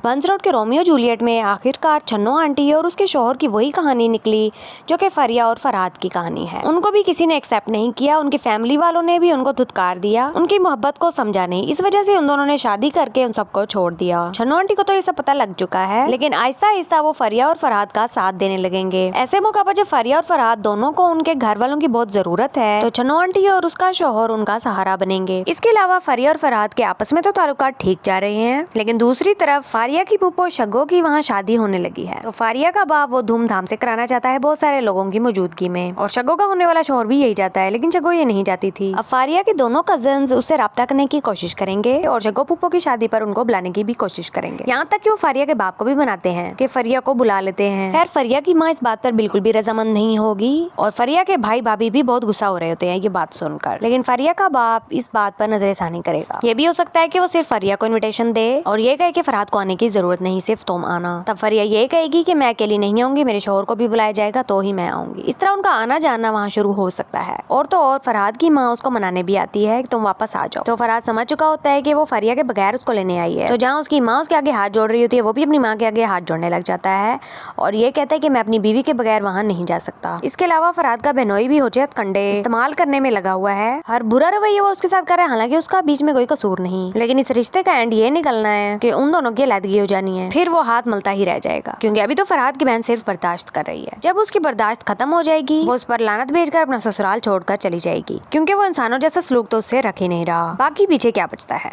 बंस road के Romeo Juliet में आखिरकार छन्नो आंटी और उसके शौहर की वही कहानी निकली जो कि फरिया और फरहाद की कहानी है। उनको भी किसी ने एक्सेप्ट नहीं किया, उनकी फैमिली वालों ने भी उनको धुतकार दिया, उनकी मोहब्बत को समझा नहीं। इस वजह से उन दोनों ने शादी करके उन सबको छोड़ दिया। छन्नो आंटी को तो ये सब पता लग चुका है, लेकिन आहिस्ता आहिस्ता वो फरिया और फरहाद का साथ देने लगेंगे। ऐसे मौका पर जब फरिया और फरहाद दोनों को उनके घर वालों की बहुत जरूरत है तो छन्नो आंटी और उसका शौहर उनका सहारा बनेंगे। इसके अलावा फरिया और फरहाद के आपस में तो ताल्लुकात ठीक जा रहे हैं, लेकिन दूसरी तरफ फारिया की फूफो शगो की वहाँ शादी होने लगी है। तो फारिया का बाप वो धूमधाम से कराना चाहता है बहुत सारे लोगों की मौजूदगी में, और शगो का होने वाला शौहर भी यही चाहता है, लेकिन शगो ये नहीं चाहती थी। अब फारिया के दोनों कजन्स उससे राब्ता करने की कोशिश करेंगे और शगो फूफो की शादी पर उनको बुलाने की भी कोशिश करेंगे। यहाँ तक कि वो फारिया के बाप को भी बनाते हैं कि फरिया को बुला लेते हैं। खैर फरिया की माँ इस बात पर बिल्कुल भी रजामंद नहीं होगी और फरिया के भाई भाभी भी बहुत गुस्सा हो रहे होते हैं ये बात सुनकर, लेकिन फरिया का बाप इस बात पर नजरसानी करेगा। ये भी हो सकता है कि वो सिर्फ फरिया को इनविटेशन दे और ये कहे कि फरहाद को आने की जरूरत नहीं, सिर्फ तुम आना। तब फरिया ये कहेगी कि मैं अकेली नहीं आऊंगी, मेरे शौहर को भी बुलाया जाएगा तो ही मैं आऊंगी। इस तरह उनका आना जाना वहाँ शुरू हो सकता है। और तो और फरहाद की माँ उसको मनाने भी आती है कि तुम वापस आ जाओ। तो फरहाद समझ चुका होता है कि वो फरिया के बगैर उसको लेने आई है। तो जहाँ उसकी माँ उसके आगे हाथ जोड़ रही होती है वो भी अपनी माँ के आगे हाथ जोड़ने लग जाता है और ये कहता है कि मैं अपनी बीवी के बगैर वहाँ नहीं जा सकता। इसके अलावा फरहाद का बहनोई भी होशियत कंडे इस्तेमाल करने में लगा हुआ है। हर बुरा रवैया वो उसके साथ कर रहा है, हालांकि उसका बीच में कोई कसूर नहीं, लेकिन इस रिश्ते का एंड ये निकलना है कि उन दोनों की अलहदगी हो जानी है। फिर वो हाथ मलता ही रह जाएगा, क्योंकि अभी तो फरहाद की बहन सिर्फ बर्दाश्त कर रही है। जब उसकी बर्दाश्त खत्म हो जाएगी वो उस पर लानत भेजकर अपना ससुराल छोड़कर चली जाएगी, क्योंकि वो इंसानों जैसा सलूक तो उससे रख ही नहीं रहा। बाकी पीछे क्या बचता है।